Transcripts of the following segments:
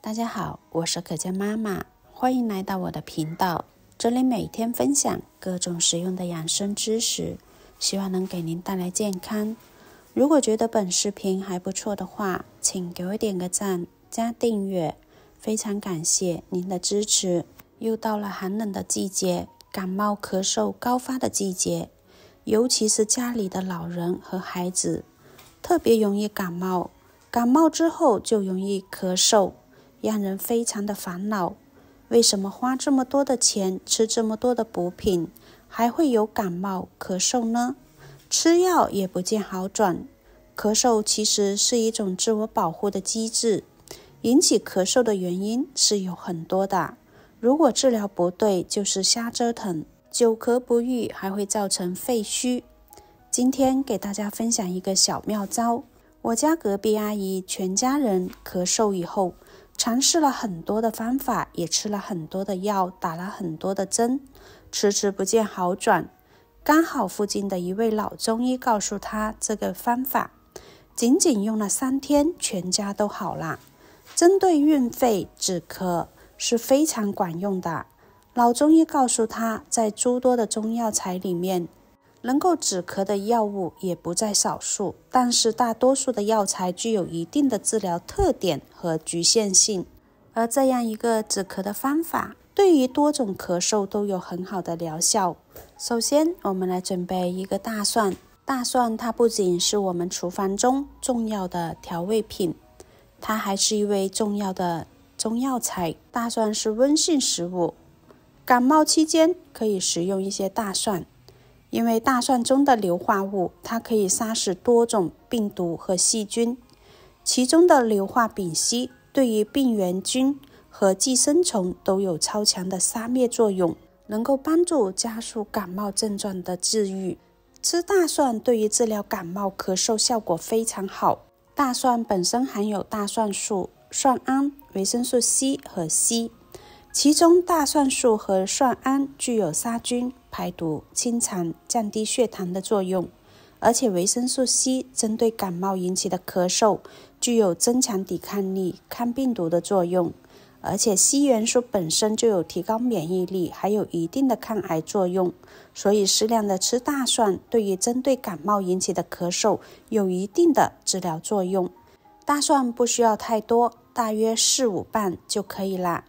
大家好，我是可嘉妈妈，欢迎来到我的频道。这里每天分享各种实用的养生知识，希望能给您带来健康。如果觉得本视频还不错的话，请给我点个赞加订阅，非常感谢您的支持。又到了寒冷的季节，感冒咳嗽高发的季节，尤其是家里的老人和孩子特别容易感冒，感冒之后就容易咳嗽，让人非常的烦恼。为什么花这么多的钱，吃这么多的补品，还会有感冒咳嗽呢？吃药也不见好转。咳嗽其实是一种自我保护的机制，引起咳嗽的原因是有很多的。如果治疗不对，就是瞎折腾，久咳不愈，还会造成肺虚。今天给大家分享一个小妙招。我家隔壁阿姨全家人咳嗽以后，尝试了很多的方法，也吃了很多的药，打了很多的针，迟迟不见好转。刚好附近的一位老中医告诉他这个方法，仅仅用了3天，全家都好了。针对熨肺止咳是非常管用的。老中医告诉他，在诸多的中药材里面，能够止咳的药物也不在少数，但是大多数的药材具有一定的治疗特点和局限性。而这样一个止咳的方法，对于多种咳嗽都有很好的疗效。首先，我们来准备一个大蒜。大蒜它不仅是我们厨房中重要的调味品，它还是一味重要的中药材。大蒜是温性食物，感冒期间可以食用一些大蒜。因为大蒜中的硫化物，它可以杀死多种病毒和细菌，其中的硫化丙烯对于病原菌和寄生虫都有超强的杀灭作用，能够帮助加速感冒症状的治愈。吃大蒜对于治疗感冒咳嗽效果非常好。大蒜本身含有大蒜素、蒜胺、维生素 C 和硒，其中大蒜素和蒜胺具有杀菌、排毒、清肠、降低血糖的作用，而且维生素 C 针对感冒引起的咳嗽具有增强抵抗力、抗病毒的作用，而且硒元素本身就有提高免疫力，还有一定的抗癌作用，所以适量的吃大蒜对于针对感冒引起的咳嗽有一定的治疗作用。大蒜不需要太多，大约4-5瓣就可以啦。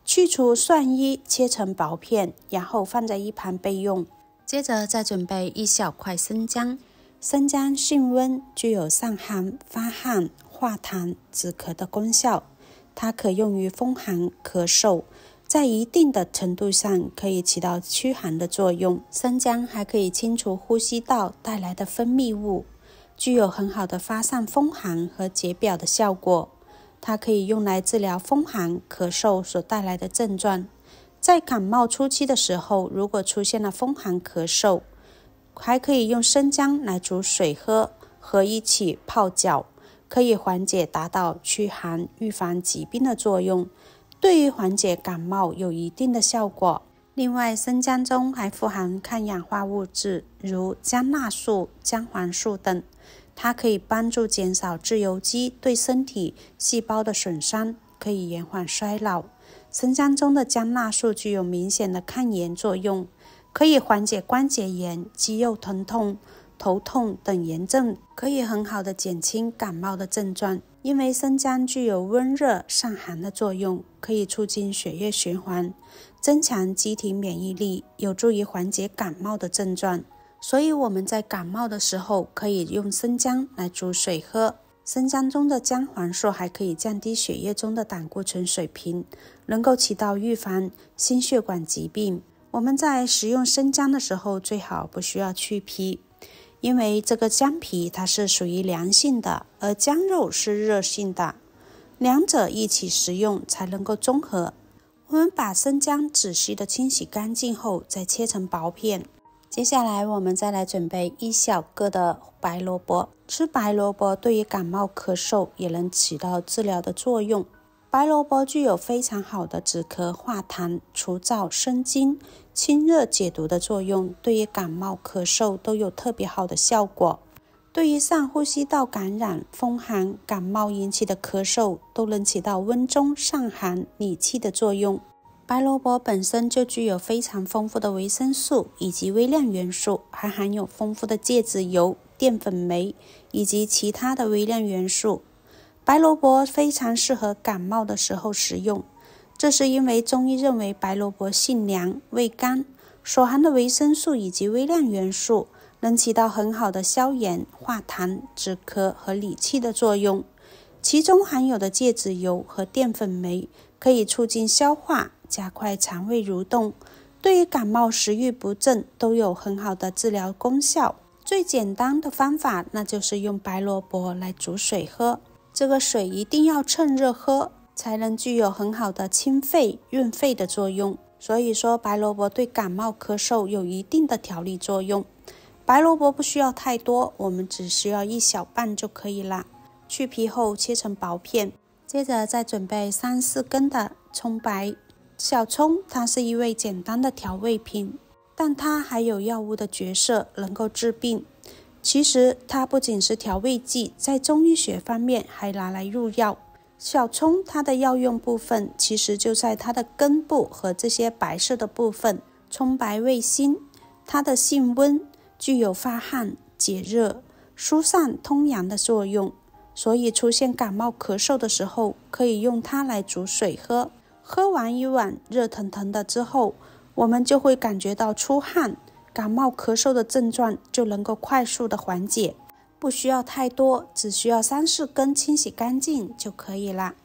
去除蒜衣，切成薄片，然后放在一旁备用。接着再准备1小块生姜。生姜性温，具有散寒、发汗、化痰、止咳的功效，它可用于风寒咳嗽，在一定的程度上可以起到驱寒的作用。生姜还可以清除呼吸道带来的分泌物，具有很好的发散风寒和解表的效果。它可以用来治疗风寒咳嗽所带来的症状。在感冒初期的时候，如果出现了风寒咳嗽，还可以用生姜来煮水喝，和一起泡脚，可以缓解，达到驱寒预防疾病的作用，对于缓解感冒有一定的效果。另外，生姜中还富含抗氧化物质，如姜辣素、姜黄素等，它可以帮助减少自由基对身体细胞的损伤，可以延缓衰老。生姜中的姜辣素具有明显的抗炎作用，可以缓解关节炎、肌肉疼痛、头痛等炎症，可以很好的减轻感冒的症状。因为生姜具有温热散寒的作用，可以促进血液循环，增强机体免疫力，有助于缓解感冒的症状。所以我们在感冒的时候可以用生姜来煮水喝。生姜中的姜黄素还可以降低血液中的胆固醇水平，能够起到预防心血管疾病。我们在食用生姜的时候最好不需要去皮，因为这个姜皮它是属于凉性的，而姜肉是热性的，两者一起食用才能够中和。我们把生姜仔细的清洗干净后，再切成薄片。接下来我们再来准备1小个的白萝卜。吃白萝卜对于感冒咳嗽也能起到治疗的作用。白萝卜具有非常好的止咳化痰、除燥生津、清热解毒的作用，对于感冒咳嗽都有特别好的效果。对于上呼吸道感染、风寒、感冒引起的咳嗽，都能起到温中散寒、理气的作用。白萝卜本身就具有非常丰富的维生素以及微量元素，还含有丰富的芥子油、淀粉酶以及其他的微量元素。白萝卜非常适合感冒的时候食用，这是因为中医认为白萝卜性凉、味甘，所含的维生素以及微量元素能起到很好的消炎、化痰、止咳和理气的作用。其中含有的芥子油和淀粉酶可以促进消化，加快肠胃蠕动，对于感冒食欲不振都有很好的治疗功效。最简单的方法那就是用白萝卜来煮水喝，这个水一定要趁热喝，才能具有很好的清肺润肺的作用。所以说白萝卜对感冒咳嗽有一定的调理作用。白萝卜不需要太多，我们只需要1小瓣就可以啦。去皮后切成薄片，接着再准备3-4根的葱白。小葱它是一味简单的调味品，但它还有药物的角色，能够治病。其实它不仅是调味剂，在中医学方面还拿来入药。小葱它的药用部分其实就在它的根部和这些白色的部分。葱白味辛，它的性温，具有发汗、解热、疏散通阳的作用，所以出现感冒咳嗽的时候，可以用它来煮水喝。喝完一碗热腾腾的之后，我们就会感觉到出汗，感冒咳嗽的症状就能够快速的缓解。不需要太多，只需要3-4根清洗干净就可以啦。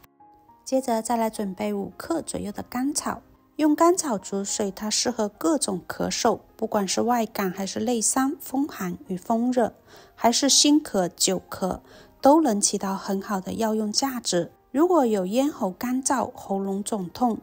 接着再来准备5克左右的甘草，用甘草煮水，它适合各种咳嗽，不管是外感还是内伤、风寒与风热，还是心咳、久咳，都能起到很好的药用价值。如果有咽喉干燥、喉咙肿痛，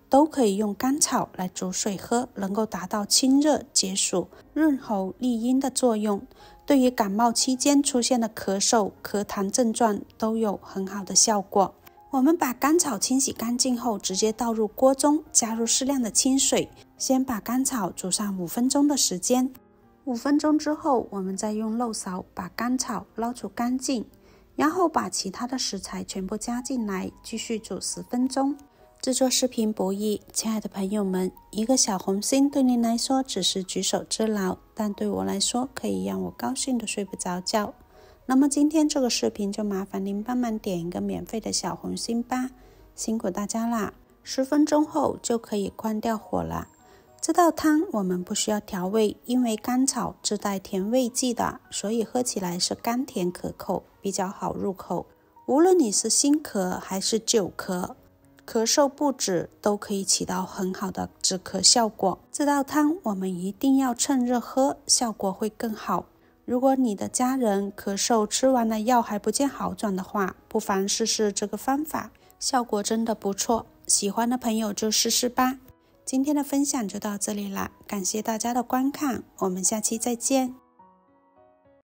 都可以用甘草来煮水喝，能够达到清热解暑、润喉利阴的作用。对于感冒期间出现的咳嗽、咳痰症状都有很好的效果。我们把甘草清洗干净后，直接倒入锅中，加入适量的清水，先把甘草煮上5分钟的时间。5分钟之后，我们再用漏勺把甘草捞出干净，然后把其他的食材全部加进来，继续煮10分钟。制作视频不易，亲爱的朋友们，一个小红心对您来说只是举手之劳，但对我来说可以让我高兴的睡不着觉。那么今天这个视频就麻烦您帮忙点一个免费的小红心吧，辛苦大家啦！10分钟后就可以关掉火了。这道汤我们不需要调味，因为甘草自带甜味剂的，所以喝起来是甘甜可口，比较好入口。无论你是心咳还是久咳，咳嗽不止，都可以起到很好的止咳效果。这道汤我们一定要趁热喝，效果会更好。如果你的家人咳嗽吃完了药还不见好转的话，不妨试试这个方法，效果真的不错。喜欢的朋友就试试吧。今天的分享就到这里了，感谢大家的观看，我们下期再见。